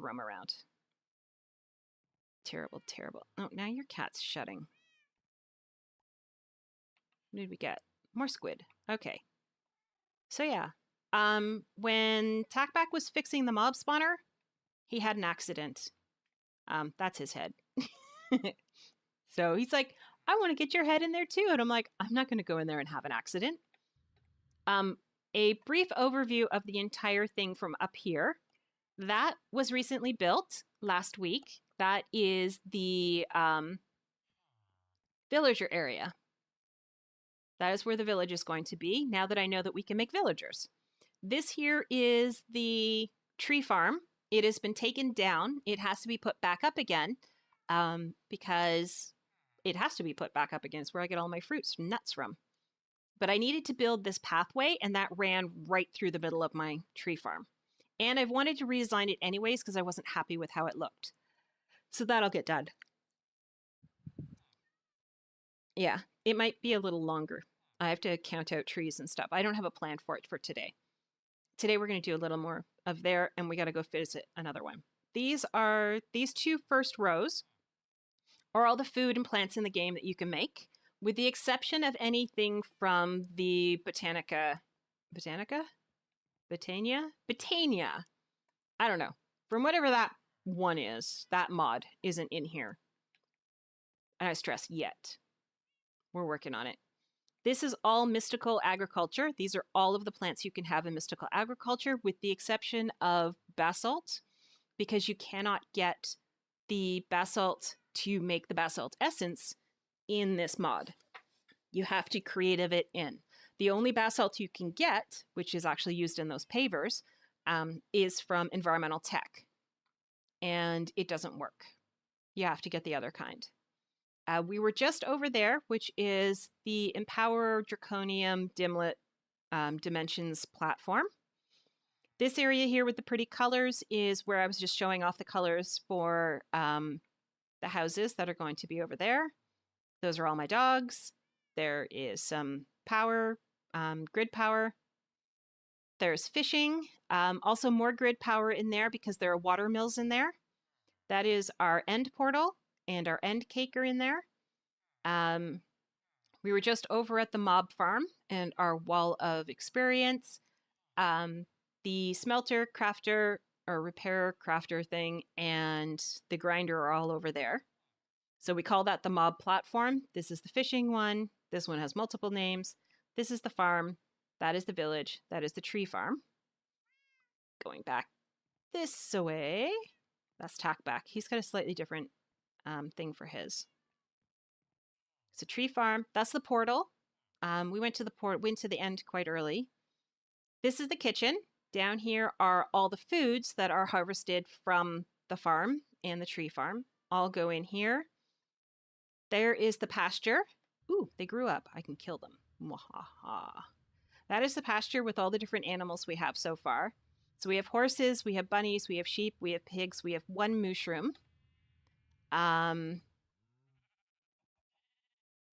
roam around. Terrible, terrible. Oh, now your cat's shutting. What did we get? More squid. Okay. So yeah, when Tackback was fixing the mob spawner, he had an accident. That's his head. So he's like, I want to get your head in there too. And I'm like, I'm not going to go in there and have an accident. A brief overview of the entire thing from up here. That was recently built last week. That is the villager area. That is where the village is going to be, now that I know that we can make villagers. This here is the tree farm. It has been taken down. It has to be put back up again because it has to be put back up again. It's where I get all my fruits and nuts from. But I needed to build this pathway, and that ran right through the middle of my tree farm. And I've wanted to redesign it anyways because I wasn't happy with how it looked. So that'll get done. Yeah, it might be a little longer. I have to count out trees and stuff. I don't have a plan for it for today. Today we're going to do a little more of there, and we got to go visit another one. These two first rows are all the food and plants in the game that you can make, with the exception of anything from the Botania? I don't know. From whatever that one is, that mod isn't in here. And I stress yet. We're working on it. This is all mystical agriculture. These are all of the plants you can have in mystical agriculture, with the exception of basalt, because you cannot get the basalt to make the basalt essence in this mod. You have to creative it in. The only basalt you can get, which is actually used in those pavers, is from environmental tech. And it doesn't work. You have to get the other kind. We were just over there, which is the Empower Draconium Dimlet Dimensions platform. This area here with the pretty colors is where I was just showing off the colors for the houses that are going to be over there. Those are all my dogs. There is some power, grid power. There's fishing. Also more grid power in there because there are water mills in there. That is our end portal and our end cake are in there. We were just over at the mob farm and our wall of experience. The smelter, crafter, or repair crafter thing and the grinder are all over there. So we call that the mob platform. This is the fishing one. This one has multiple names. This is the farm. That is the village. That is the tree farm. Going back this way. That's Tackback. He's got a slightly different thing for his. It's a tree farm. That's the portal. We went to the end quite early. This is the kitchen. Down here are all the foods that are harvested from the farm and the tree farm. All go in here. There is the pasture. Ooh, they grew up. I can kill them. Mwahaha. That is the pasture with all the different animals we have so far. So we have horses, we have bunnies, we have sheep, we have pigs, we have one mushroom. Am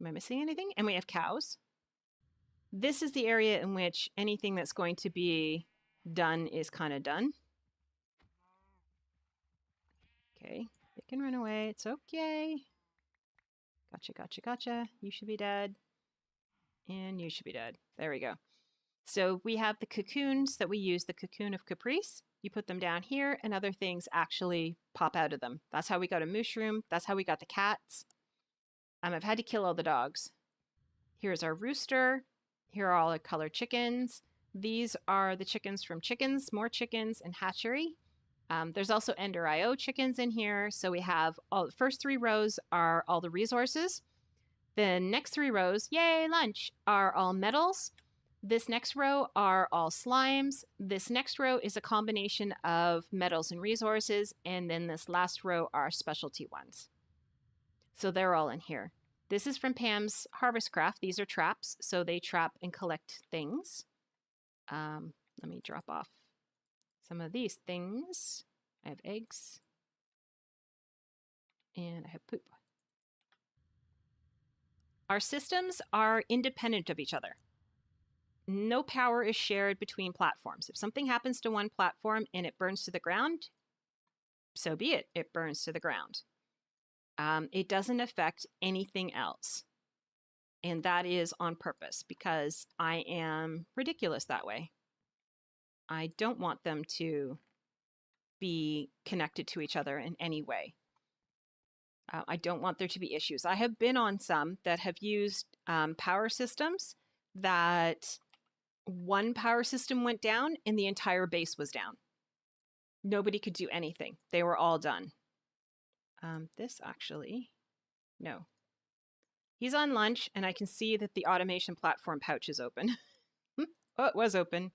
I missing anything? And we have cows. This is the area in which anything that's going to be done is kind of done. Okay, they can run away. It's okay. Gotcha, gotcha, gotcha. You should be dead. And you should be dead. There we go. So we have the cocoons that we use, the cocoon of caprice. You put them down here and other things actually pop out of them. That's how we got a mushroom. That's how we got the cats. I've had to kill all the dogs. Here's our rooster. Here are all the colored chickens. These are the chickens from chickens, more chickens, and hatchery. There's also Ender.io chickens in here. So we have all the first 3 rows are all the resources. The next 3 rows, yay, lunch, are all metals. This next row are all slimes. This next row is a combination of metals and resources. And then this last row are specialty ones. So they're all in here. This is from Pam's Harvest Craft. These are traps. So they trap and collect things. Let me drop off some of these things. I have eggs. And I have poop. Our systems are independent of each other. No power is shared between platforms. If something happens to one platform and it burns to the ground, so be it. It burns to the ground. It doesn't affect anything else. And that is on purpose because I am ridiculous that way. I don't want them to be connected to each other in any way. I don't want there to be issues. I have been on some that have used power systems that one power system went down and the entire base was down. Nobody could do anything. They were all done. This actually, no. He's on lunch and I can see that the automation platform pouch is open. Oh, it was open.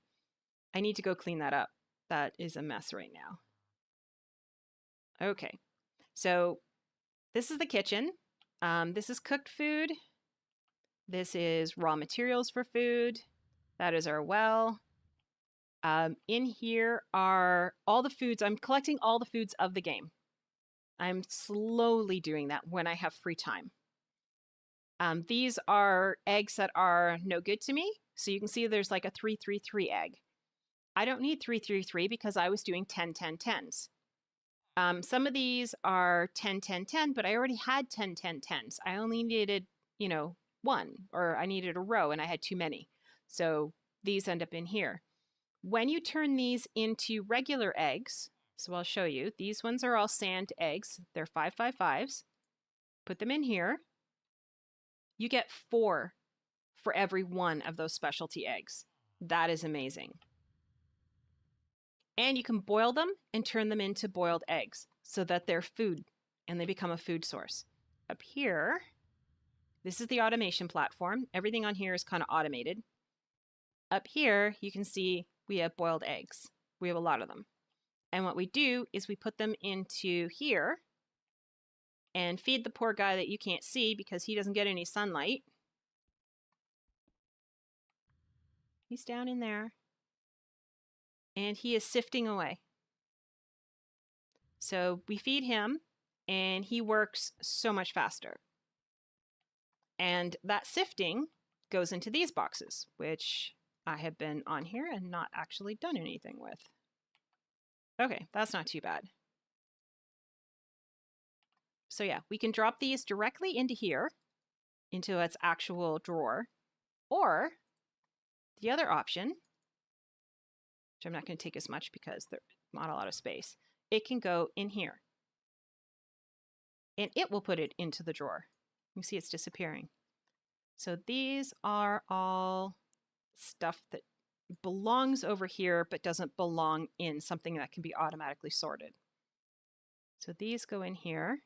I need to go clean that up. That is a mess right now. Okay, so this is the kitchen. This is cooked food. This is raw materials for food. That is our well. In here are all the foods. I'm collecting all the foods of the game. I'm slowly doing that when I have free time. These are eggs that are no good to me. So you can see there's like a 333 egg. I don't need 333 because I was doing 10, 10, 10s. Some of these are 10, 10, 10, but I already had 10, 10, 10s. I only needed, one, or I needed a row and I had too many. So these end up in here. When you turn these into regular eggs, so I'll show you, these ones are all sand eggs. They're 555s. Put them in here. You get 4 for every one of those specialty eggs. That is amazing. And you can boil them and turn them into boiled eggs so that they're food and they become a food source. Up here, this is the automation platform. Everything on here is kind of automated. Up here, you can see we have boiled eggs. We have a lot of them. And what we do is we put them into here and feed the poor guy that you can't see because he doesn't get any sunlight. He's down in there. And he is sifting away. So we feed him and he works so much faster. And that sifting goes into these boxes, which I have been on here and not actually done anything with. Okay, that's not too bad. So yeah, we can drop these directly into here, into its actual drawer, or the other option, which I'm not going to take as much because there's not a lot of space, it can go in here. And it will put it into the drawer. You see it's disappearing. So these are all stuff that belongs over here but doesn't belong in something that can be automatically sorted. So these go in here.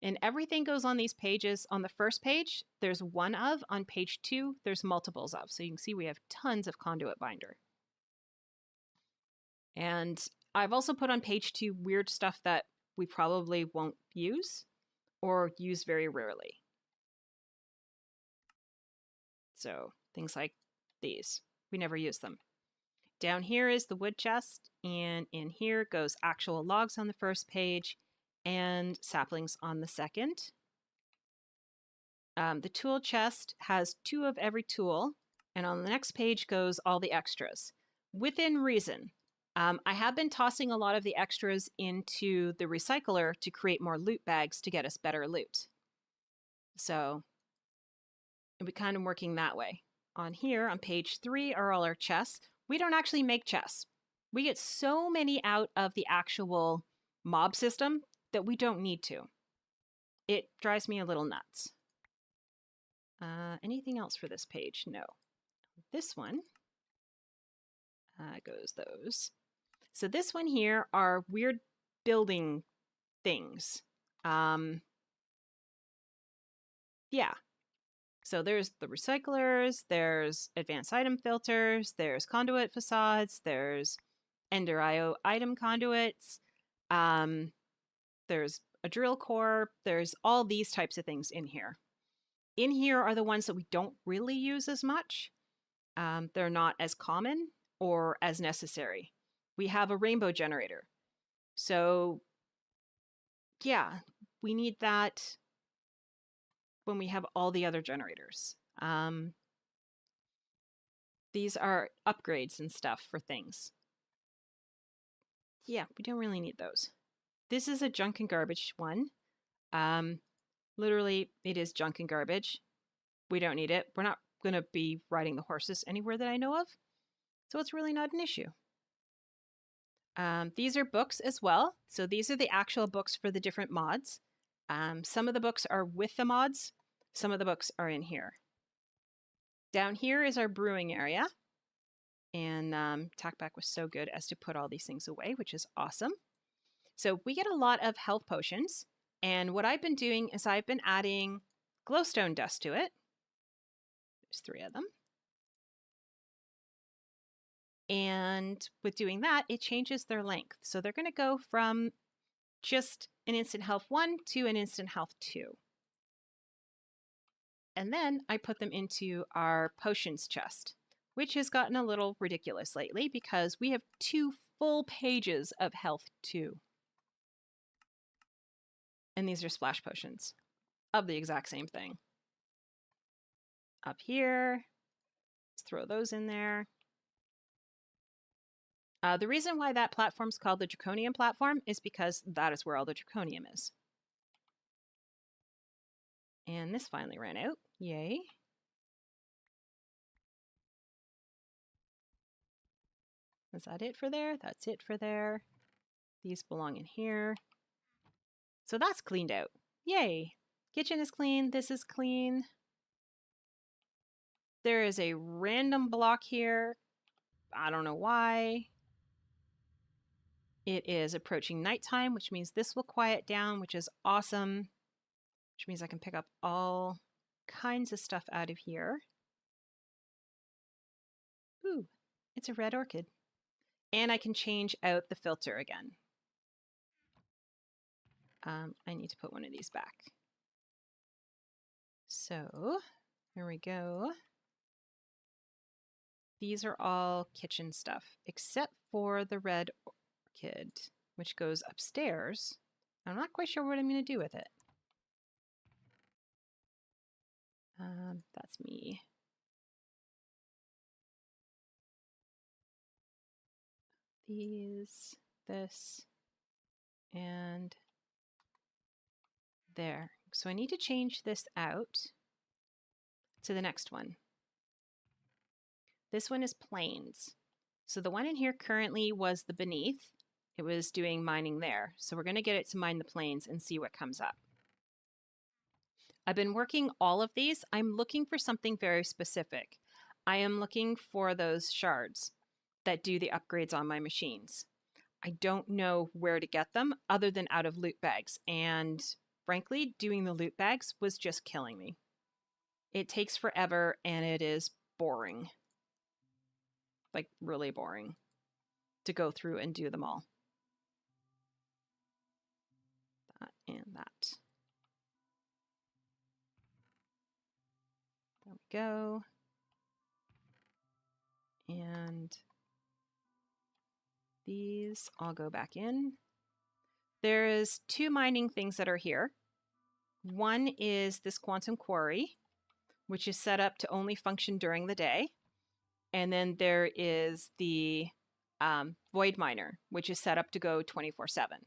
And everything goes on these pages. On the first page, there's one of. On page 2, there's multiples of. So you can see we have tons of conduit binder. And I've also put on page 2 weird stuff that we probably won't use or use very rarely. So things like these, we never use them. Down here is the wood chest, and in here goes actual logs on the first page and saplings on the second. The tool chest has 2 of every tool, and on the next page goes all the extras. Within reason. I have been tossing a lot of the extras into the recycler to create more loot bags to get us better loot. So we're kind of working that way. On here, on page 3, are all our chests. We don't actually make chests. We get so many out of the actual mob system that we don't need to. It drives me a little nuts. Anything else for this page? No. This one goes those. So this one here are weird building things. Yeah. So there's the recyclers, there's advanced item filters, there's conduit facades, there's Ender IO item conduits, there's a drill core, there's all these types of things in here. In here are the ones that we don't really use as much. They're not as common or as necessary. We have a rainbow generator. So yeah, we need that when we have all the other generators. These are upgrades and stuff for things. Yeah, we don't really need those. This is a junk and garbage one. Literally, it is junk and garbage. We don't need it. We're not going to be riding the horses anywhere that I know of. So it's really not an issue. These are books as well. So these are the actual books for the different mods. Some of the books are with the mods. Some of the books are in here. Down here is our brewing area. And Tackback was so good as to put all these things away, which is awesome. So we get a lot of health potions. And what I've been doing is I've been adding glowstone dust to it. There's 3 of them. And with doing that, it changes their length. So they're going to go from just an instant health 1 to an instant health 2. And then I put them into our potions chest, which has gotten a little ridiculous lately because we have 2 full pages of health 2. And these are splash potions of the exact same thing. Up here, let's throw those in there. The reason why that platform's called the Draconium platform is because that is where all the Draconium is. And this finally ran out. Yay. Is that it for there? That's it for there. These belong in here. So that's cleaned out. Yay. Kitchen is clean. This is clean. There is a random block here. I don't know why. It is approaching nighttime, which means this will quiet down, which is awesome. Which means I can pick up all kinds of stuff out of here. Ooh, it's a red orchid. And I can change out the filter again. I need to put one of these back. So, here we go. These are all kitchen stuff, except for the red orchid, which goes upstairs. I'm not quite sure what I'm going to do with it. That's me. These, this, and there. So I need to change this out to the next one. This one is plains. So the one in here currently was the beneath. It was doing mining there. So we're going to get it to mine the plains and see what comes up. I've been working all of these. I'm looking for something very specific. I am looking for those shards that do the upgrades on my machines. I don't know where to get them other than out of loot bags. And frankly, doing the loot bags was just killing me. It takes forever and it is boring. Like really boring to go through and do them all. That and that. There we go. And these all go back in. There is 2 mining things that are here. One is this quantum quarry, which is set up to only function during the day. And then there is the void miner, which is set up to go 24/7.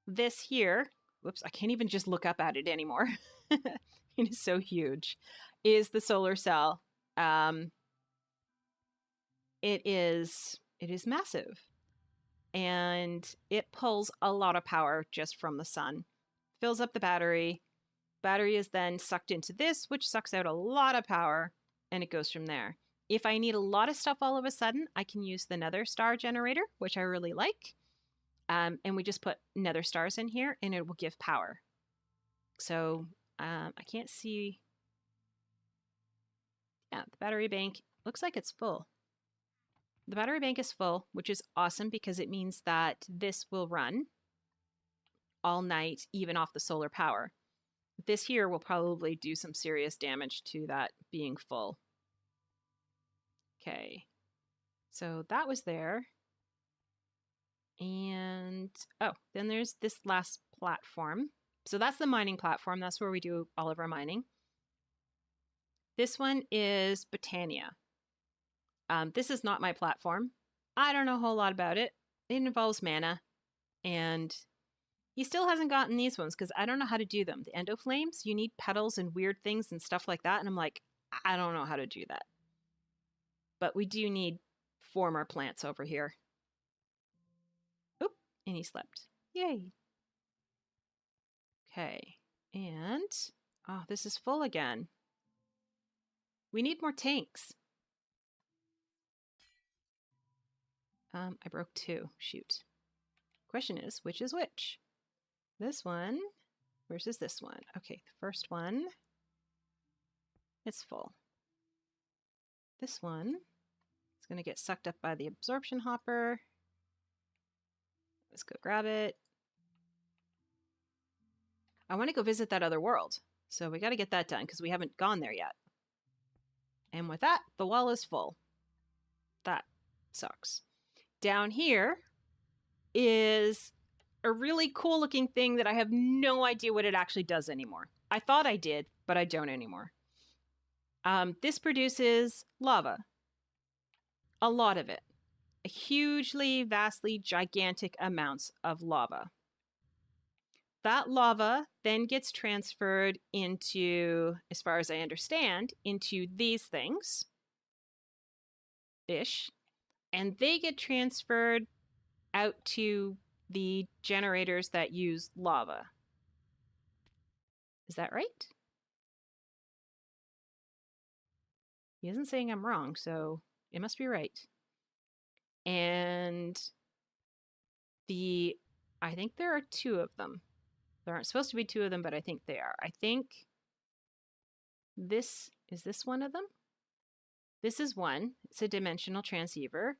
This here, whoops, I can't even just look up at it anymore. It is so huge, is the solar cell. It is massive. And it pulls a lot of power just from the sun. Fills up the battery. Battery is then sucked into this, which sucks out a lot of power, and it goes from there. If I need a lot of stuff all of a sudden, I can use the nether star generator, which I really like. And we just put nether stars in here, and it will give power. So I can't see. Yeah, the battery bank looks like it's full. The battery bank is full, which is awesome because it means that this will run all night, even off the solar power. This here will probably do some serious damage to that being full. Okay, so that was there. And, oh, then there's this last platform. So that's the mining platform. That's where we do all of our mining. This one is Botania. This is not my platform. I don't know a whole lot about it. it involves mana, and he still hasn't gotten these ones because I don't know how to do them. The endo flames, you need petals and weird things and stuff like that, and I'm like, I don't know how to do that. But we do need 4 more plants over here. Oop, and he slept. Yay. Okay, and oh, this is full again. We need more tanks. I broke 2. Shoot. Question is, which is which? This one versus this one. Okay, the first one, it's full. This one is going to get sucked up by the absorption hopper. Let's go grab it. I want to go visit that other world, so we got to get that done because we haven't gone there yet. And with that, the wall is full. That sucks. Down here is a really cool looking thing that I have no idea what it actually does anymore. I thought I did, but I don't anymore. This produces lava. A lot of it. Hugely, vastly, gigantic amounts of lava. That lava then gets transferred into, as far as I understand, into these things. Ish. And they get transferred out to the generators that use lava. Is that right? He isn't saying I'm wrong, so it must be right. And I think there are 2 of them. There aren't supposed to be 2 of them, but I think they are. I think is this one of them? This is one. It's a dimensional transceiver.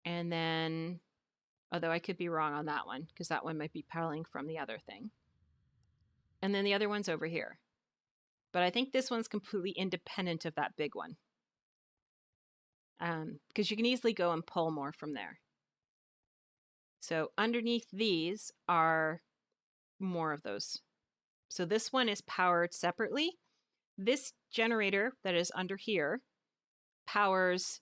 And then, although I could be wrong on that one, because that one might be powering from the other thing. And then the other one's over here. But I think this one's completely independent of that big one. Because you can easily go and pull more from there. So underneath these are more of those. So this one is powered separately. This generator that is under here powers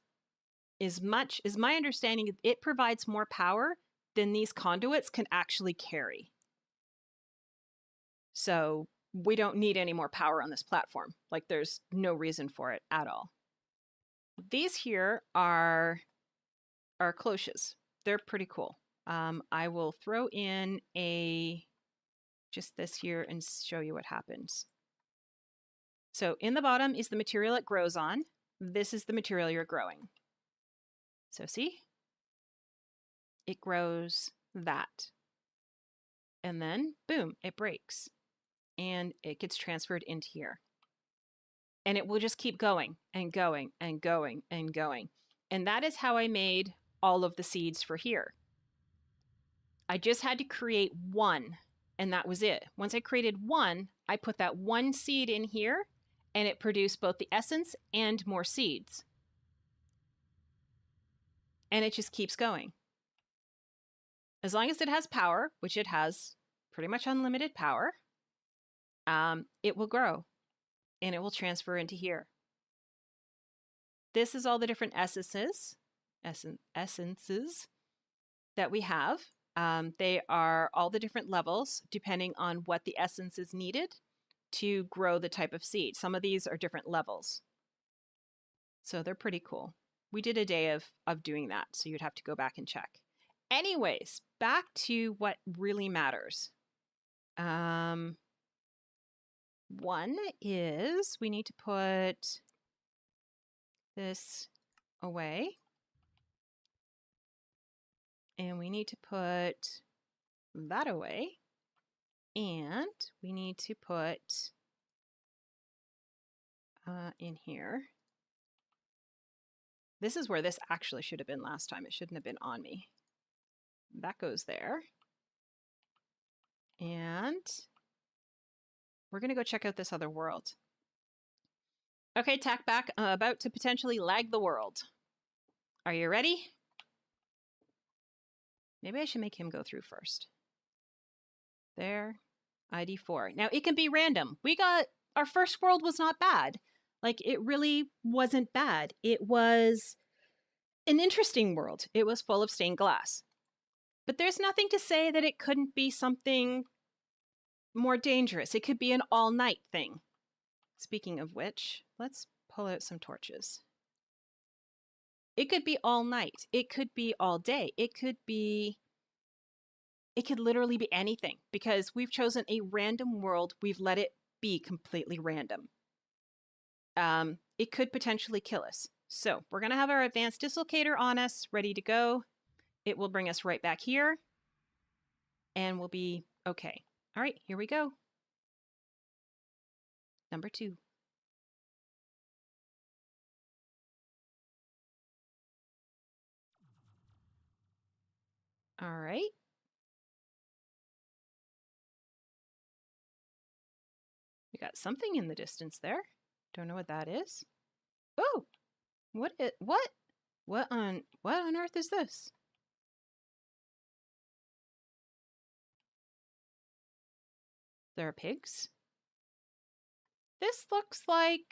as much, is my understanding, it provides more power than these conduits can actually carry. So we don't need any more power on this platform. Like, there's no reason for it at all. These here are cloches. They're pretty cool. I will throw in just this here and show you what happens. So in the bottom is the material it grows on. This is the material you're growing. So see? It grows that. And then, boom, it breaks. And it gets transferred into here. And it will just keep going and going and going and going. And that is how I made all of the seeds for here. I just had to create one, and that was it. Once I created one, I put that one seed in here, and it produced both the essence and more seeds. And it just keeps going. As long as it has power, which it has pretty much unlimited power, it will grow. And it will transfer into here. This is all the different essences that we have. They are all the different levels depending on what the essence is needed to grow the type of seed. Some of these are different levels. So they're pretty cool. We did a day of doing that, so you'd have to go back and check. Anyways, back to what really matters. One is we need to put this away. And we need to put that away. And we need to put in here. This is where this actually should have been last time. It shouldn't have been on me. That goes there. And we're going to go check out this other world. Okay, tack back. I'm about to potentially lag the world. Are you ready? Maybe I should make him go through first. There, ID 4. Now, it can be random. Our first world was not bad. Like, it really wasn't bad. It was an interesting world. It was full of stained glass. But there's nothing to say that it couldn't be something more dangerous. It could be an all-night thing. Speaking of which, let's pull out some torches. It could be all night. It could be all day. It could literally be anything because we've chosen a random world. We've let it be completely random. It could potentially kill us. So we're going to have our advanced dislocator on us, ready to go. It will bring us right back here and we'll be okay. All right, here we go. Number 2. All right. We got something in the distance there. Don't know what that is. Oh, what on earth is this? There are pigs. This looks like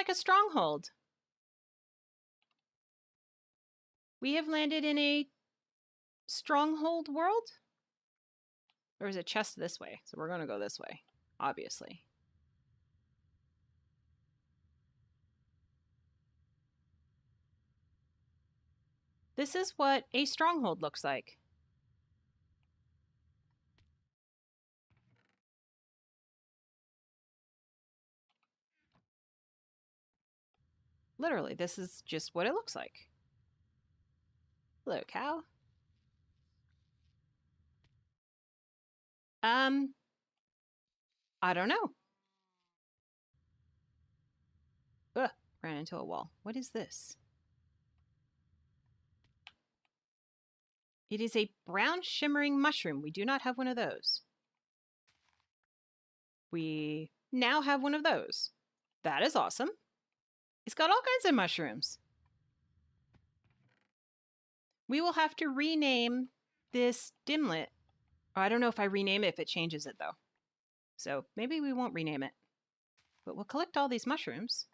a stronghold. We have landed in a stronghold world? There's a chest this way, so we're going to go this way, obviously. This is what a stronghold looks like. Literally, this is just what it looks like. Hello, cow. I don't know. Ugh, ran into a wall. What is this? It is a brown shimmering mushroom. We do not have one of those. We now have one of those. That is awesome. It's got all kinds of mushrooms. We will have to rename this dimlet. Oh, I don't know if I rename it if it changes it though. So maybe we won't rename it. But we'll collect all these mushrooms.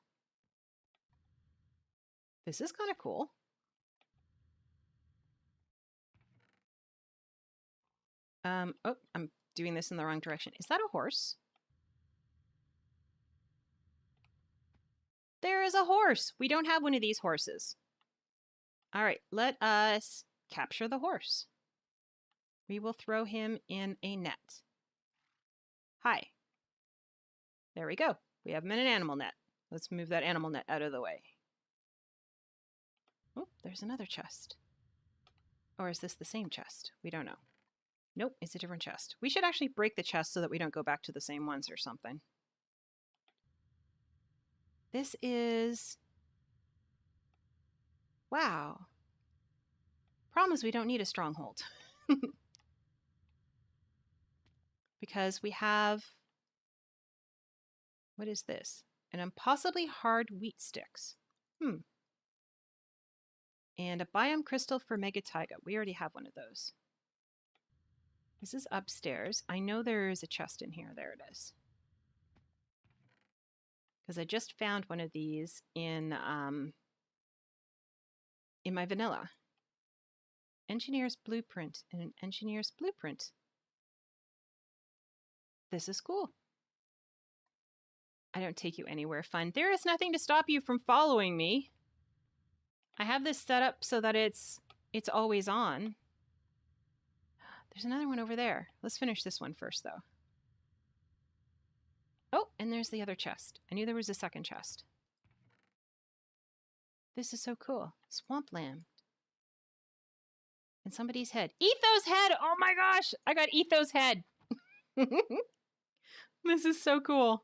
This is kind of cool. Oh, I'm doing this in the wrong direction. Is that a horse? There is a horse. We don't have one of these horses. All right, let us capture the horse. We will throw him in a net. Hi. There we go. We have him in an animal net. Let's move that animal net out of the way. Oh, there's another chest. Or is this the same chest? We don't know. Nope, it's a different chest. We should actually break the chest so that we don't go back to the same ones or something. This is... Wow. Problem is we don't need a stronghold. Because we have... What is this? An impossibly hard wheat sticks. And a biome crystal for Megataiga. We already have one of those. This is upstairs. I know there is a chest in here. There it is. Because I just found one of these in my vanilla. Engineer's blueprint and an engineer's blueprint. This is cool. I don't take you anywhere fun. There is nothing to stop you from following me. I have this set up so that it's always on. There's another one over there. Let's finish this one first, though. Oh, and there's the other chest. I knew there was a second chest. This is so cool. Swampland. And somebody's head. Ethos head! Oh my gosh! I got Ethos head! This is so cool.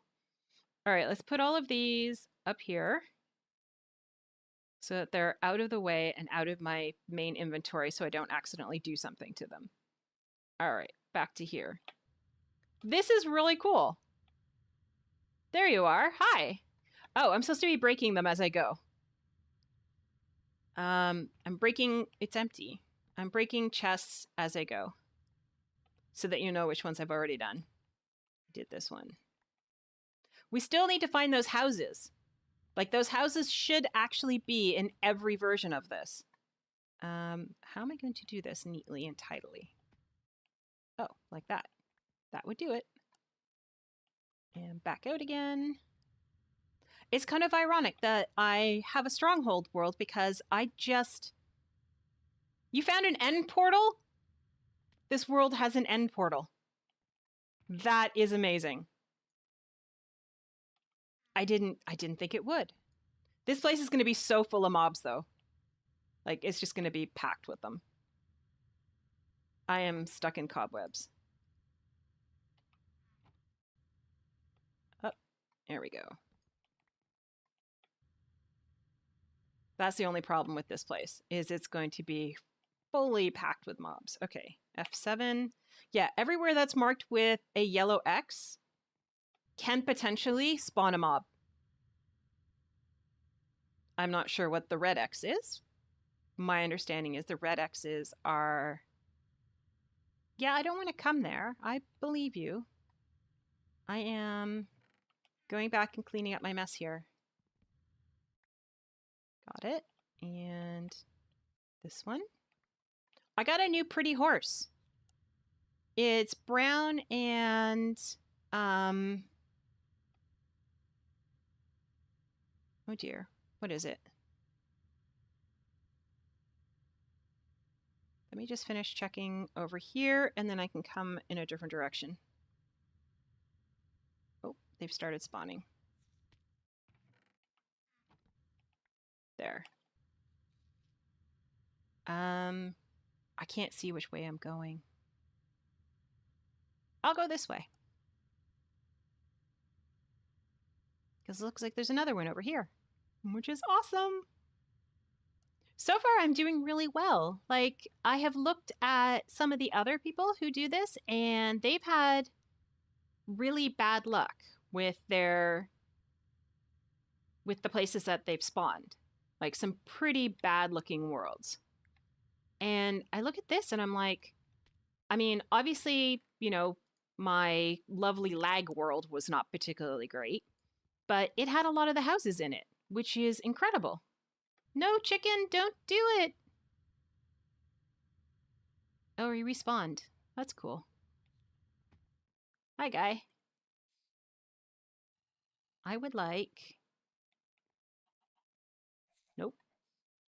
All right, let's put all of these up here so that they're out of the way and out of my main inventory so I don't accidentally do something to them. All right, back to here. This is really cool. There you are. Hi. Oh, I'm supposed to be breaking them as I go. I'm breaking... It's empty. I'm breaking chests as I go so that you know which ones I've already done. I did this one. We still need to find those houses. Like, those houses should actually be in every version of this. How am I going to do this neatly and tidily? Oh, like that. That would do it. And back out again. It's kind of ironic that I have a stronghold world because I just... You found an end portal? This world has an end portal. That is amazing. I didn't think it would. This place is going to be so full of mobs, though. Like, it's just going to be packed with them. I am stuck in cobwebs. Oh, there we go. That's the only problem with this place, is it's going to be fully packed with mobs. Okay, F7. Yeah, everywhere that's marked with a yellow X can potentially spawn a mob. I'm not sure what the red X is. My understanding is the red X's are... Yeah, I don't want to come there. I believe you. I am going back and cleaning up my mess here. Got it. And this one. I got a new pretty horse. It's brown and oh dear, what is it? Let me just finish checking over here and then I can come in a different direction. Oh, they've started spawning. There. I can't see which way I'm going. I'll go this way. Because it looks like there's another one over here, which is awesome. So far, I'm doing really well. Like, I have looked at some of the other people who do this, and they've had really bad luck with the places that they've spawned. Like, some pretty bad looking worlds. And I look at this and I'm like, I mean, obviously, you know, my lovely lag world was not particularly great, but it had a lot of the houses in it, which is incredible. No, chicken, don't do it. Oh, he respawned. That's cool. Hi, guy. I would like... Nope.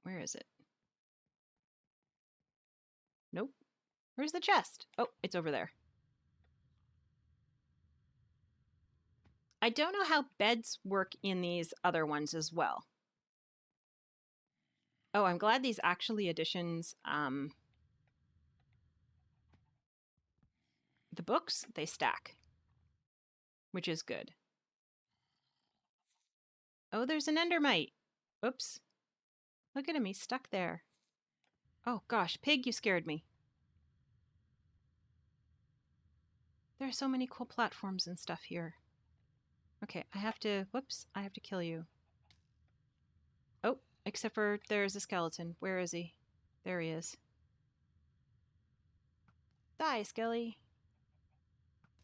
Where is it? Nope. Where's the chest? Oh, it's over there. I don't know how beds work in these other ones as well. Oh, I'm glad these actually additions, the books, they stack, which is good. Oh, there's an endermite. Oops. Look at him, he's stuck there. Oh gosh, pig, you scared me. There are so many cool platforms and stuff here. Okay, I have to, whoops, I have to kill you. Oh, except for there's a skeleton. Where is he? There he is. Die, Skelly.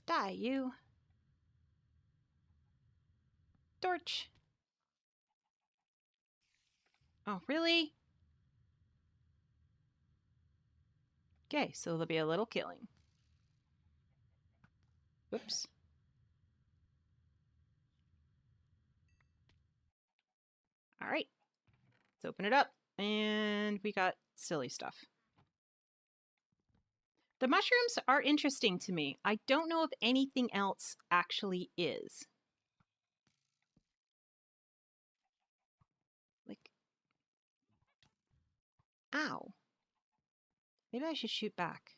Die, you. Torch. Oh, really? Okay, so there'll be a little killing. Whoops. All right, let's open it up. And we got silly stuff. The mushrooms are interesting to me. I don't know if anything else actually is. Like, ow. Maybe I should shoot back.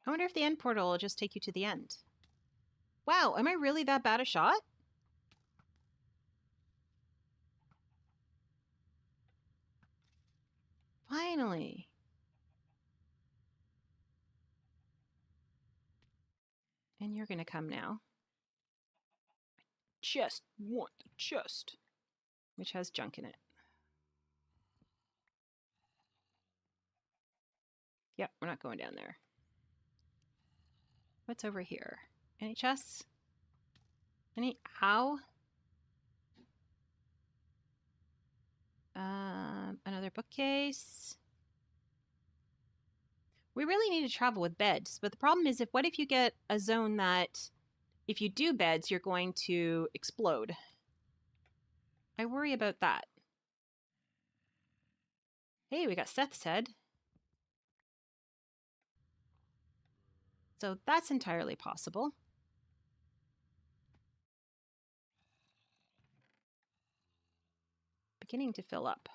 I wonder if the end portal will just take you to the end. Wow, am I really that bad a shot? Finally. And you're gonna come now. Just want the chest, which has junk in it. Yep, we're not going down there. What's over here? Any chests? Any? Ow. Another bookcase. We really need to travel with beds, but the problem is what if you get a zone that if you do beds, you're going to explode? I worry about that. Hey, we got Seth's head. So that's entirely possible. Beginning to fill up.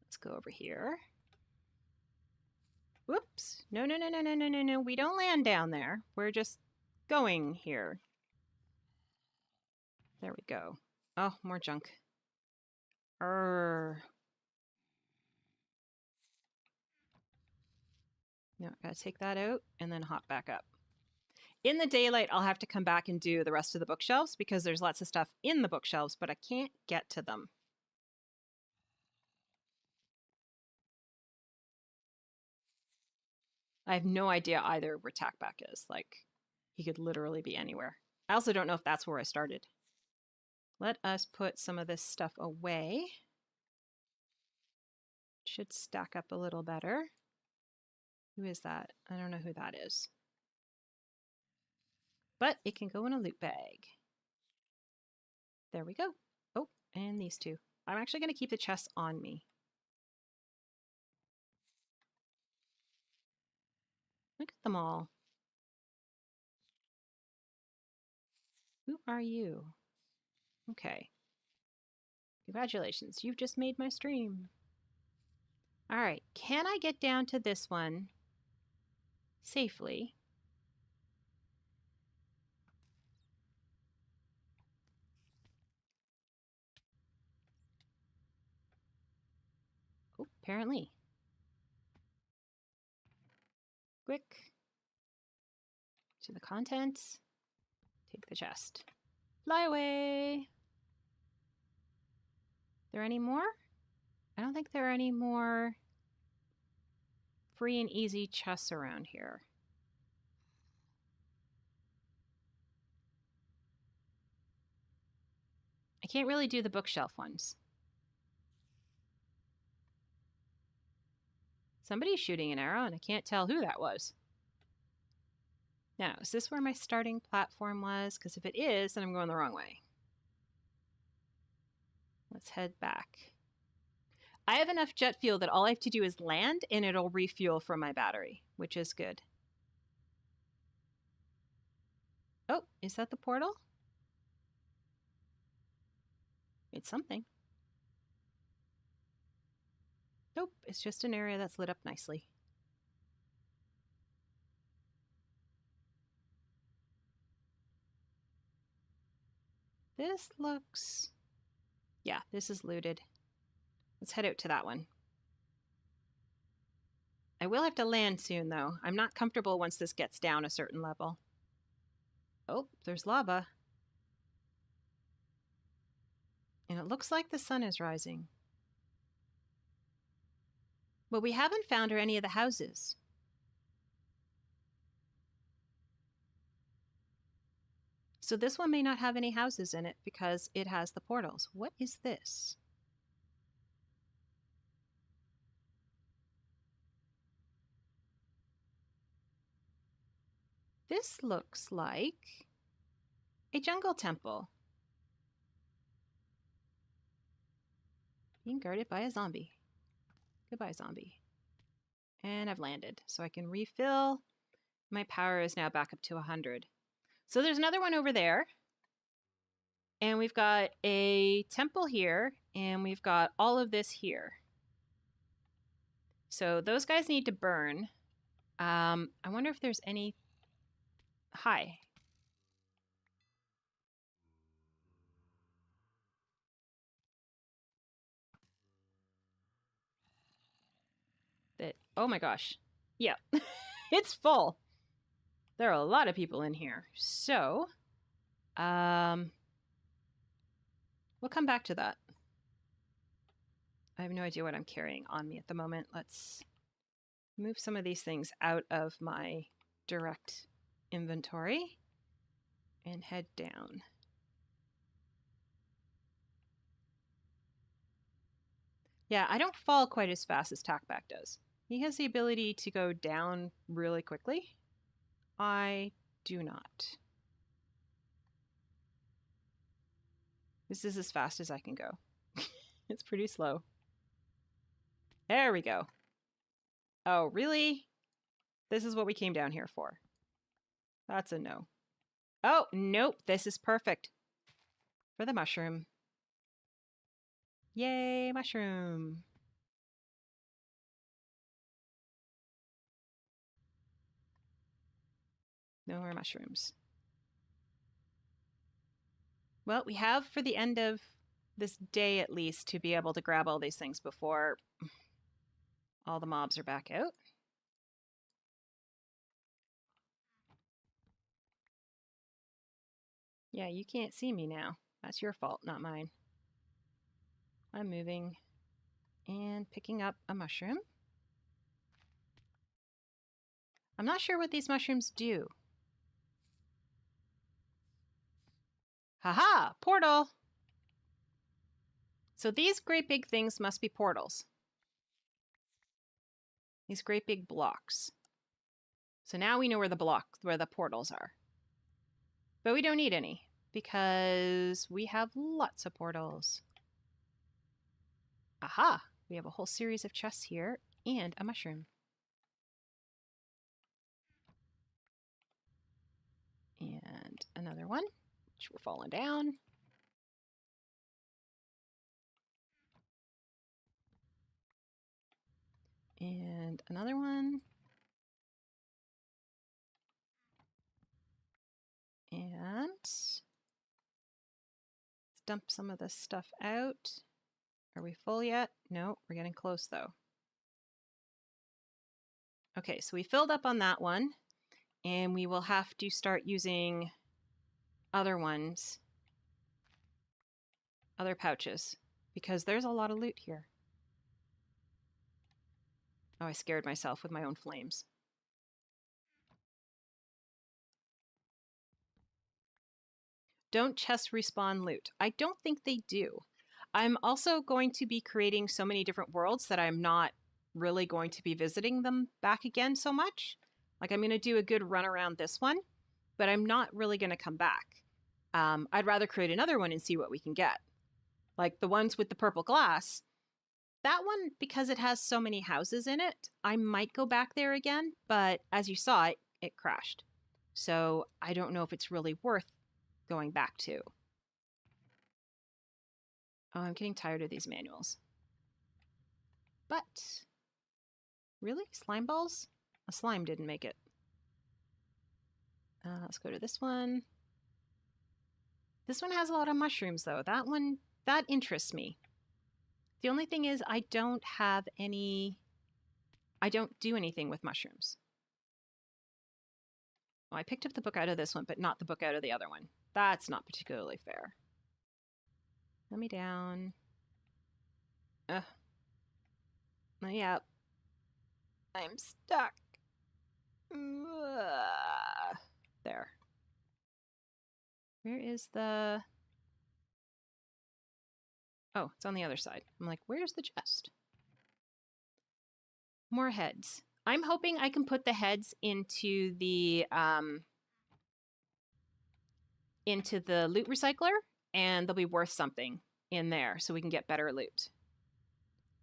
Let's go over here. Whoops. No, no, no, no, no, no, no, no. We don't land down there. We're just going here. There we go. Oh, more junk. No, gotta take that out and then hop back up. In the daylight, I'll have to come back and do the rest of the bookshelves because there's lots of stuff in the bookshelves, but I can't get to them. I have no idea either where Tackback is. Like, he could literally be anywhere. I also don't know if that's where I started. Let us put some of this stuff away. Should stack up a little better. Who is that? I don't know who that is. But it can go in a loot bag. There we go. Oh, and these two. I'm actually going to keep the chests on me. Look at them all. Who are you? Okay. Congratulations, you've just made my stream. All right, can I get down to this one safely? Oh, apparently. Quick. To the contents. Take the chest. Fly away. There any more? I don't think there are any more free and easy chests around here. I can't really do the bookshelf ones. Somebody's shooting an arrow and I can't tell who that was. Now, is this where my starting platform was? Because if it is, then I'm going the wrong way. Let's head back. I have enough jet fuel that all I have to do is land and it'll refuel from my battery, which is good. Oh, is that the portal? It's something. Nope, it's just an area that's lit up nicely. This looks... Yeah, this is looted. Let's head out to that one. I will have to land soon, though. I'm not comfortable once this gets down a certain level. Oh, there's lava. And it looks like the sun is rising. But we haven't found any of the houses. So this one may not have any houses in it because it has the portals. What is this? This looks like a jungle temple. Being guarded by a zombie. Goodbye, zombie. And I've landed, so I can refill. My power is now back up to 100. So there's another one over there. And we've got a temple here, and we've got all of this here. So those guys need to burn. I wonder if there's any... Hi. Oh my gosh. Yeah. It's full. There are a lot of people in here. So, we'll come back to that. I have no idea what I'm carrying on me at the moment. Let's move some of these things out of my direct inventory and head down. Yeah, I don't fall quite as fast as Tackback does. He has the ability to go down really quickly. I do not. This is as fast as I can go. It's pretty slow. There we go. Oh, really? This is what we came down here for. That's a no. Oh, nope. This is perfect for the mushroom. Yay, mushroom. No more mushrooms. Well, we have for the end of this day at least to be able to grab all these things before all the mobs are back out. Yeah, you can't see me now. That's your fault, not mine. I'm moving and picking up a mushroom. I'm not sure what these mushrooms do. Haha, portal! So these great big things must be portals. These great big blocks. So now we know where the portals are. But we don't need any because we have lots of portals. Aha! We have a whole series of chests here and a mushroom. And another one, which we're falling down. And another one. And let's dump some of this stuff out. Are we full yet? No, we're getting close though. Okay, so we filled up on that one, and we will have to start using other ones, other pouches, because there's a lot of loot here. Oh, I scared myself with my own flames. Don't chests respawn loot? I don't think they do. I'm also going to be creating so many different worlds that I'm not really going to be visiting them back again so much. Like, I'm going to do a good run around this one, but I'm not really going to come back. I'd rather create another one and see what we can get. Like the ones with the purple glass, that one, because it has so many houses in it, I might go back there again, but as you saw, it crashed. So I don't know if it's really worth going back to. Oh, I'm getting tired of these manuals. But, really? Slime balls? A slime didn't make it. Let's go to this one. This one has a lot of mushrooms, though. That one, that interests me. The only thing is I don't have any... I don't do anything with mushrooms. Oh, I picked up the book out of this one, but not the book out of the other one. That's not particularly fair. Let me down. Ugh. Let me up. I'm stuck. Ugh. There. Where is the... Oh, it's on the other side. I'm like, where's the chest? More heads. I'm hoping I can put the heads into the loot recycler, and they'll be worth something in there so we can get better loot.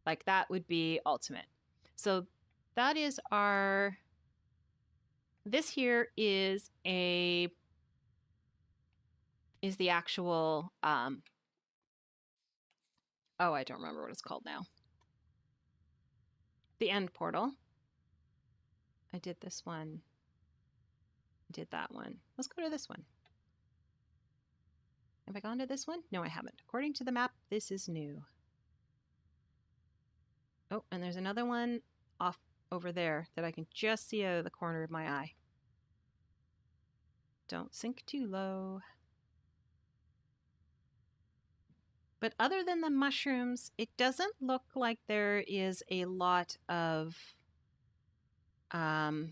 Like, that would be ultimate. So that is our... This here is the actual... Oh, I don't remember what it's called now. The end portal. I did this one. I did that one. Let's go to this one. Have I gone to this one? No, I haven't. According to the map, this is new. Oh, and there's another one off over there that I can just see out of the corner of my eye. Don't sink too low. But other than the mushrooms, it doesn't look like there is a lot of oh,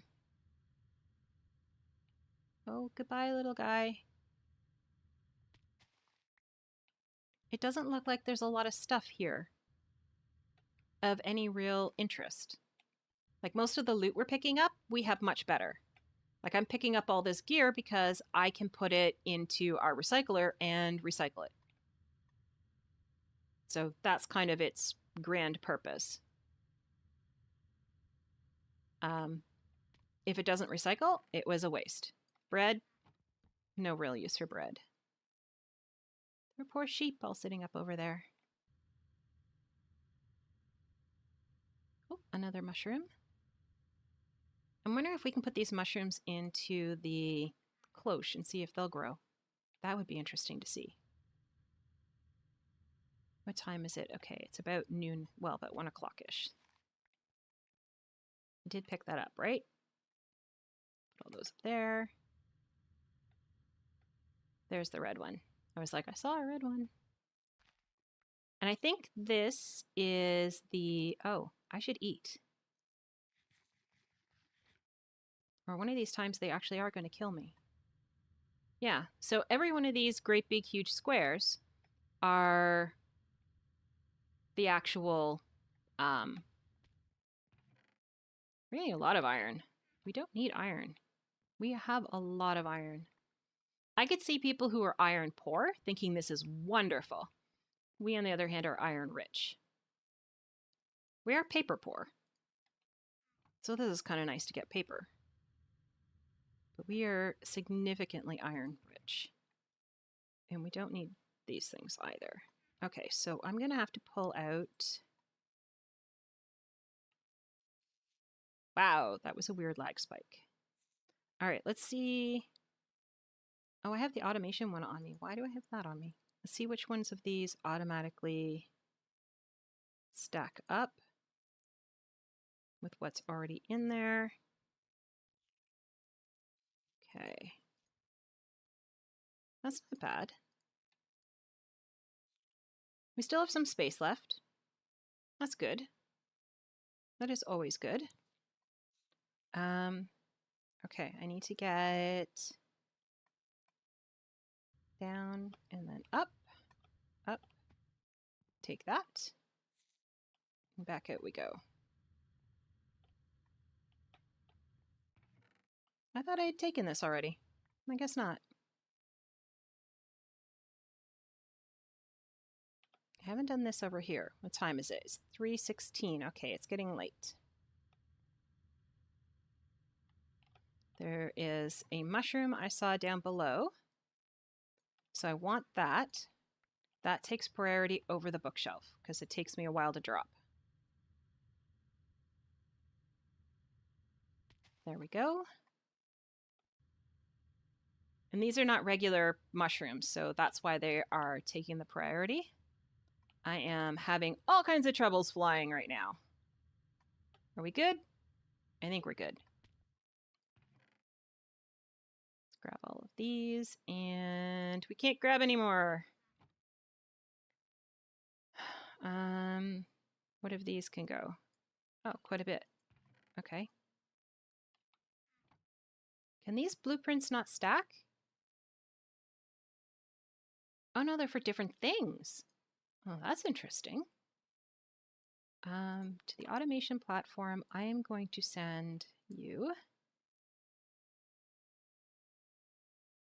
goodbye, little guy. It doesn't look like there's a lot of stuff here of any real interest. Like most of the loot we're picking up, we have much better. Like I'm picking up all this gear because I can put it into our recycler and recycle it. So that's kind of its grand purpose. If it doesn't recycle, it was a waste. Bread, no real use for bread. There are poor sheep all sitting up over there. Oh, another mushroom. I'm wondering if we can put these mushrooms into the cloche and see if they'll grow. That would be interesting to see. What time is it? Okay, it's about noon. Well, about 1 o'clock-ish. I did pick that up, right? Put all those up there. There's the red one. I was like, I saw a red one. And I think this is the... Oh, I should eat. Or one of these times they actually are going to kill me. Yeah, so every one of these great big huge squares are the actual... we need a lot of iron. We don't need iron. We have a lot of iron. I could see people who are iron poor thinking this is wonderful. We, on the other hand, are iron rich. We are paper poor. So this is kind of nice to get paper. But we are significantly iron rich. And we don't need these things either. Okay, so I'm going to have to pull out... Wow, that was a weird lag spike. All right, let's see. Oh, I have the automation one on me. Why do I have that on me? Let's see which ones of these automatically stack up with what's already in there. Okay. That's not bad. We still have some space left. That's good. That is always good. Okay, I need to get down and then up, up. Take that. And back out we go. I thought I had taken this already. I guess not. I haven't done this over here. What time is it? It's 3:16. Okay, it's getting late. There is a mushroom I saw down below. So I want that. That takes priority over the bookshelf because it takes me a while to drop. There we go. And these are not regular mushrooms, so that's why they are taking the priority. I am having all kinds of troubles flying right now. Are we good? I think we're good. Let's grab all of these, and we can't grab any more. What of these can go? Oh, quite a bit. Okay. Can these blueprints not stack? Oh no, they're for different things. Oh, that's interesting. To the automation platform, I am going to send you.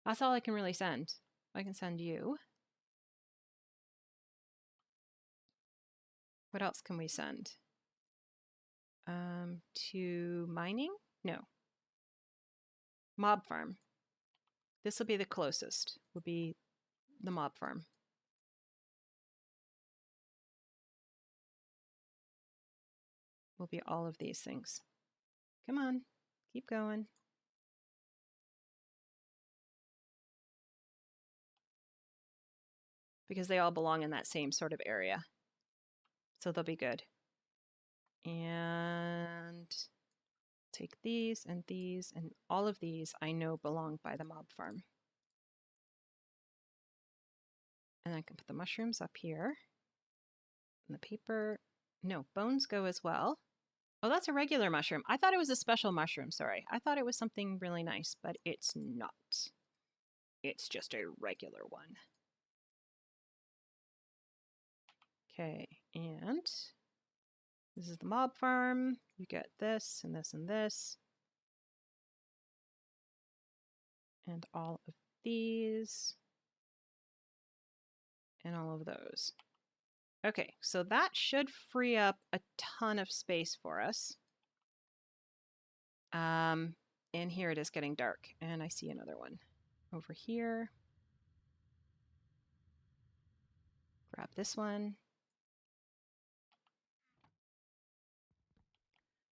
That's all I can really send. I can send you. What else can we send? To mining? No. Mob farm. This will be the closest, will be the mob farm. Will be all of these things. Come on, keep going. Because they all belong in that same sort of area. So they'll be good. And take these, and all of these I know belong by the mob farm. And I can put the mushrooms up here. And the paper. No, bones go as well. Oh, that's a regular mushroom. I thought it was a special mushroom, sorry. I thought it was something really nice, but it's not. It's just a regular one. Okay, and this is the mob farm. You get this and this and this. And all of these. And all of those. Okay, so that should free up a ton of space for us. And here it is getting dark, and I see another one over here. Grab this one.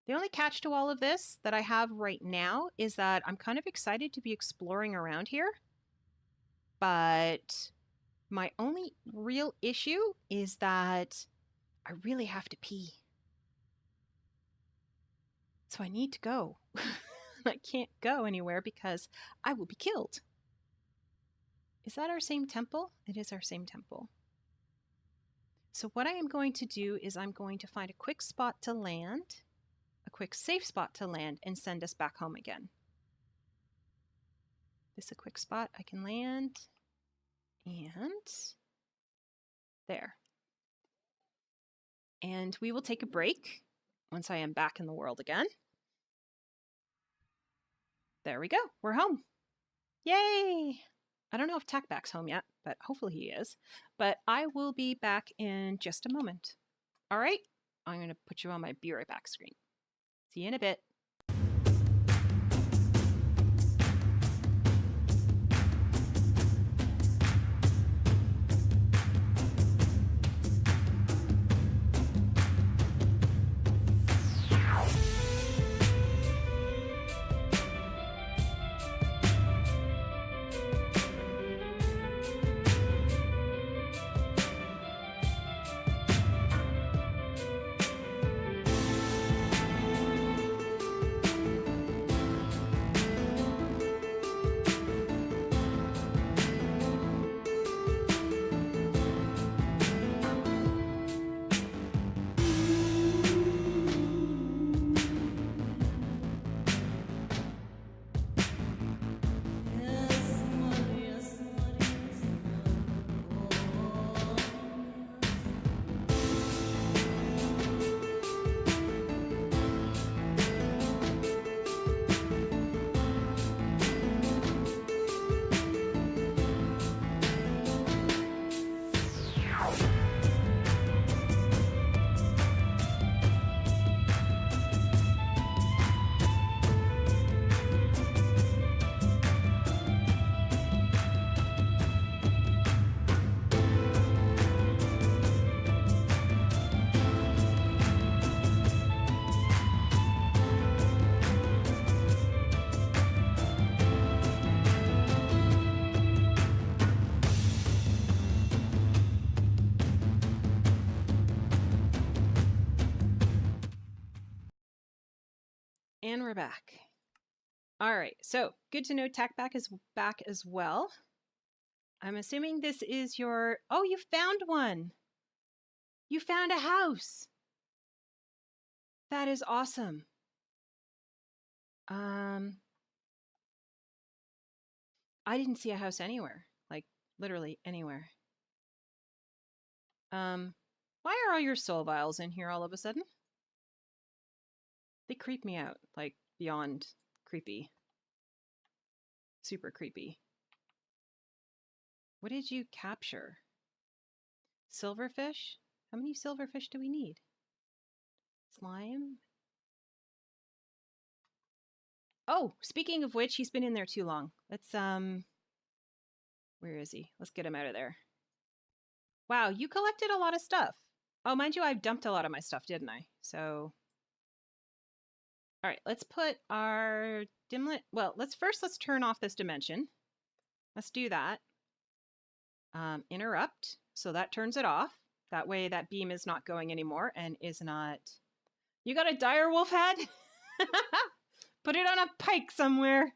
The only catch to all of this that I have right now is that I'm kind of excited to be exploring around here, but my only real issue is that I really have to pee. So I need to go. I can't go anywhere because I will be killed. Is that our same temple? It is our same temple. So what I am going to do is I'm going to find a quick spot to land, a quick safe spot to land, and send us back home again. This is a quick spot I can land. And there. And we will take a break once I am back in the world again. There we go. We're home. Yay! I don't know if Tackback's home yet, but hopefully he is. But I will be back in just a moment. All right? I'm going to put you on my be right back screen. See you in a bit. And we're back. All right, so good to know Tackback is back as well. I'm assuming this is your... Oh, you found one! You found a house! That is awesome. I didn't see a house anywhere. Like, literally anywhere. Why are all your soul vials in here all of a sudden? They creep me out, like, beyond creepy. Super creepy. What did you capture? Silverfish? How many silverfish do we need? Slime? Oh, speaking of which, he's been in there too long. Let's, where is he? Let's get him out of there. Wow, you collected a lot of stuff. Oh, mind you, I've dumped a lot of my stuff, didn't I? So... All right, let's put our dimlet... Well, let's turn off this dimension. Let's do that. Interrupt. So that turns it off. That way that beam is not going anymore and is not... You got a dire wolf head? Put it on a pike somewhere.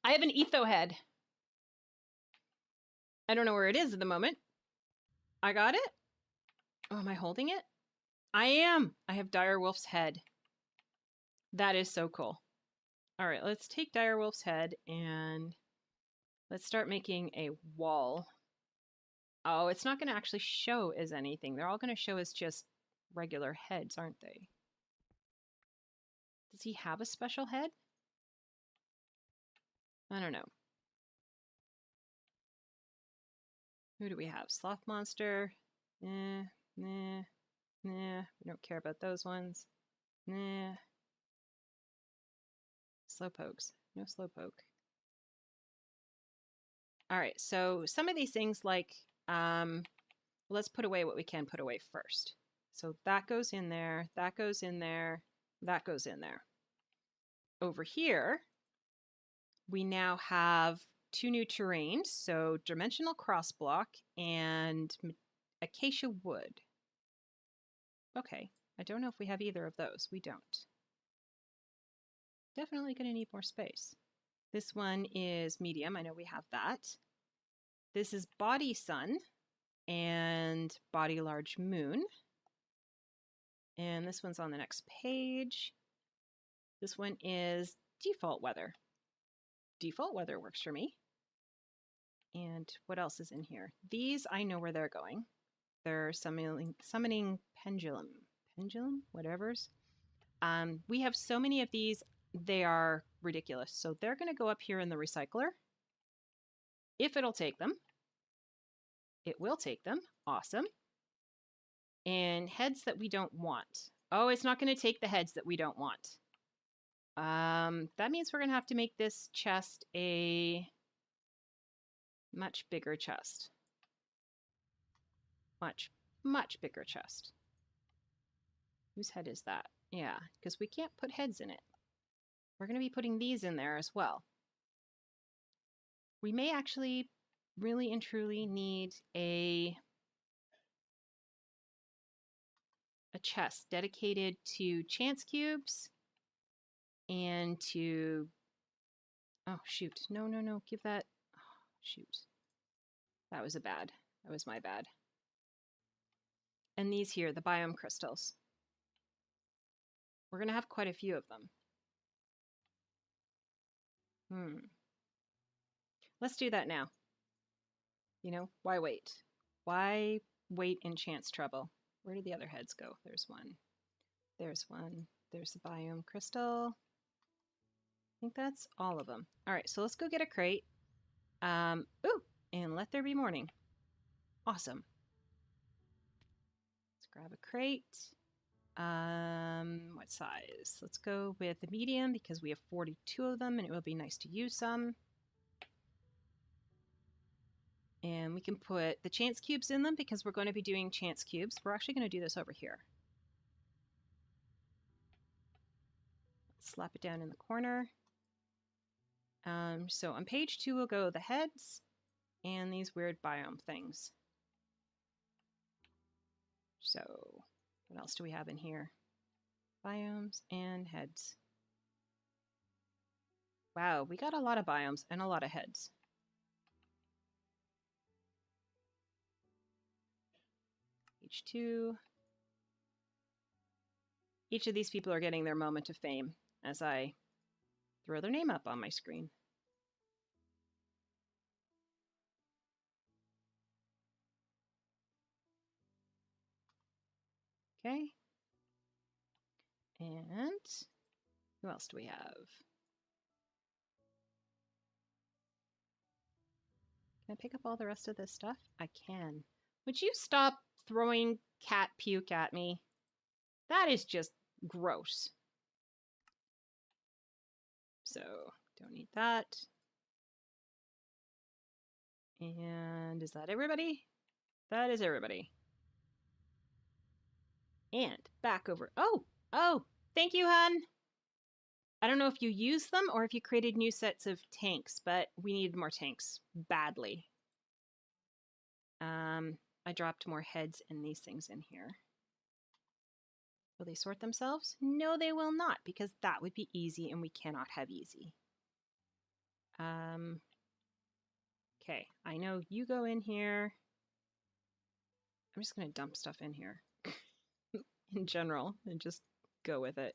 I have an etho head. I don't know where it is at the moment. I got it. Oh, am I holding it? I am. I have Direwolf's head. That is so cool. All right, let's take Direwolf's head and let's start making a wall. Oh, it's not going to actually show as anything. They're all going to show as just regular heads, aren't they? Does he have a special head? I don't know. Who do we have? Sloth Monster. Nah, nah, nah. We don't care about those ones. Nah. Slowpokes. No Slowpoke. All right, so some of these things like, let's put away what we can put away first. So that goes in there, that goes in there, that goes in there. Over here, we now have 2 new terrains, so Dimensional Crossblock and Acacia Wood. Okay, I don't know if we have either of those. We don't. Definitely going to need more space. This one is medium. I know we have that. This is Body Sun and Body Large Moon. And this one's on the next page. This one is Default Weather. Default Weather works for me. And what else is in here? These, I know where they're going. They're summoning Pendulum. Pendulum? Whatever's. We have so many of these, they are ridiculous. So they're going to go up here in the recycler. If it'll take them. It will take them. Awesome. And heads that we don't want. Oh, it's not going to take the heads that we don't want. That means we're going to have to make this chest a much bigger chest. Much, much bigger chest. Whose head is that? Yeah, because we can't put heads in it. We're going to be putting these in there as well. We may actually really and truly need a chest dedicated to chance cubes and to, oh shoot, no, give that, oh, shoot. That was that was my bad. And these here, the biome crystals. We're going to have quite a few of them. Let's do that now. You know, why wait? Why wait in chance trouble? Where did the other heads go? There's one. There's one. There's the biome crystal. I think that's all of them. All right, so let's go get a crate. Ooh, and let there be morning. Awesome. Let's grab a crate. What size? Let's go with the medium because we have 42 of them and it will be nice to use some. And we can put the chance cubes in them because we're going to be doing chance cubes. We're actually going to do this over here. Slap it down in the corner. So on page 2 will go the heads and these weird biome things. So what else do we have in here? Biomes and heads. Wow, we got a lot of biomes and a lot of heads. Page 2. Each of these people are getting their moment of fame as I throw their name up on my screen. Okay. And who else do we have? Can I pick up all the rest of this stuff? I can. Would you stop throwing cat puke at me? That is just gross. So, don't need that. And is that everybody? That is everybody. And back over. Oh, thank you, hun. I don't know if you used them or if you created new sets of tanks, but we needed more tanks badly. I dropped more heads and these things in here. Will they sort themselves? No, they will not, because that would be easy and we cannot have easy. Okay, I know you go in here. I'm just going to dump stuff in here in general and just go with it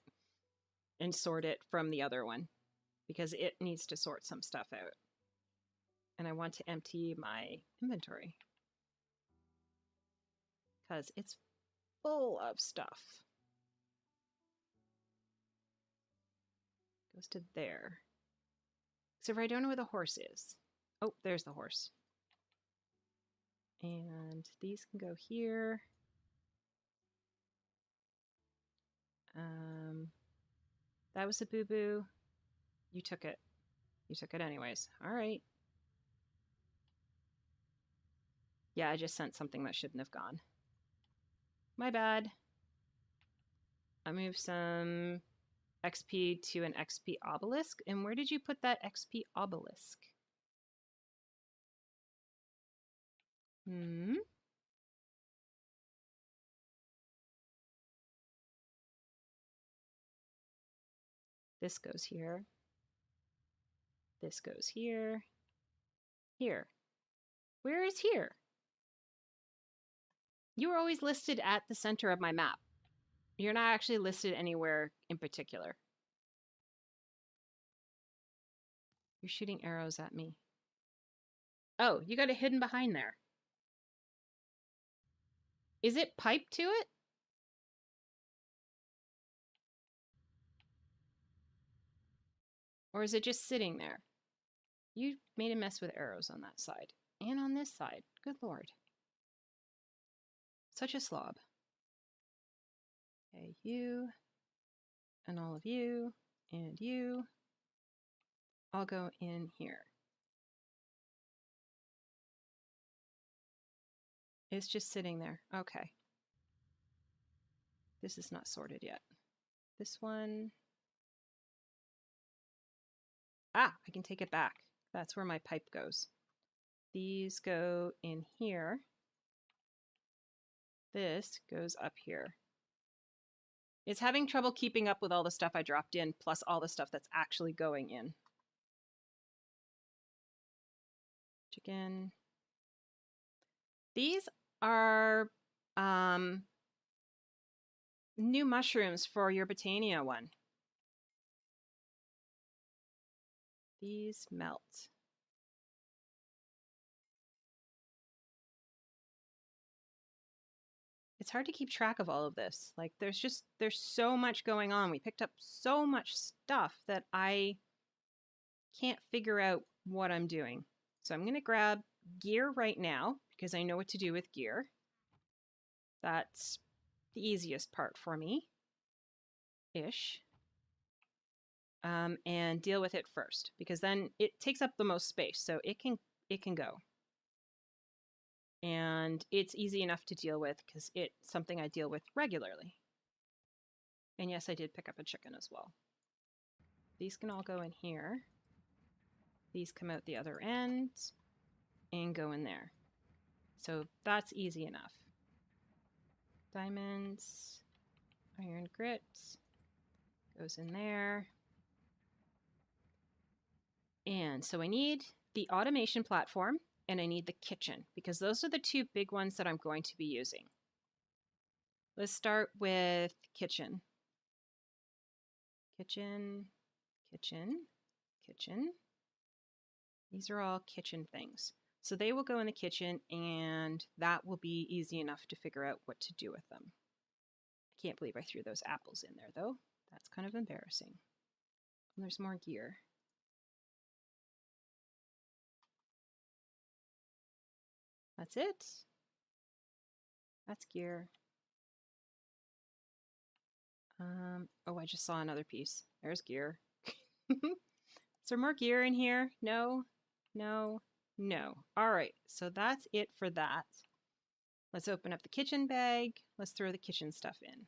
and sort it from the other one because it needs to sort some stuff out. And I want to empty my inventory because it's full of stuff. Goes to there. Except for I don't know where the horse is. Oh, there's the horse. And these can go here. That was a boo-boo. You took it. You took it anyways. All right. Yeah, I just sent something that shouldn't have gone. My bad. I moved some XP to an XP obelisk. And where did you put that XP obelisk? This goes here. This goes here. Here. Where is here? You were always listed at the center of my map. You're not actually listed anywhere in particular. You're shooting arrows at me. Oh, you got it hidden behind there. Is it piped to it? Or is it just sitting there? You made a mess with arrows on that side. And on this side. Good lord. Such a slob. Okay, you. And all of you. And you. I'll go in here. It's just sitting there. Okay. This is not sorted yet. This one. Ah, I can take it back. That's where my pipe goes. These go in here. This goes up here. It's having trouble keeping up with all the stuff I dropped in, plus all the stuff that's actually going in. Chicken. These are new mushrooms for your Botania one. These melt. It's hard to keep track of all of this. Like there's so much going on. We picked up so much stuff that I can't figure out what I'm doing. So I'm going to grab gear right now because I know what to do with gear. That's the easiest part for me, ish. And deal with it first because then it takes up the most space, so it can go. And it's easy enough to deal with because it's something I deal with regularly. And yes, I did pick up a chicken as well. These can all go in here. These come out the other end and go in there. So that's easy enough. Diamonds, iron grit goes in there. And so I need the automation platform and I need the kitchen because those are the two big ones that I'm going to be using. Let's start with kitchen. Kitchen, kitchen, kitchen. These are all kitchen things. So they will go in the kitchen and that will be easy enough to figure out what to do with them. I can't believe I threw those apples in there though. That's kind of embarrassing. And there's more gear. That's it. That's gear. Oh, I just saw another piece. There's gear. Is there more gear in here? No, no, no. All right, so that's it for that. Let's open up the kitchen bag. Let's throw the kitchen stuff in.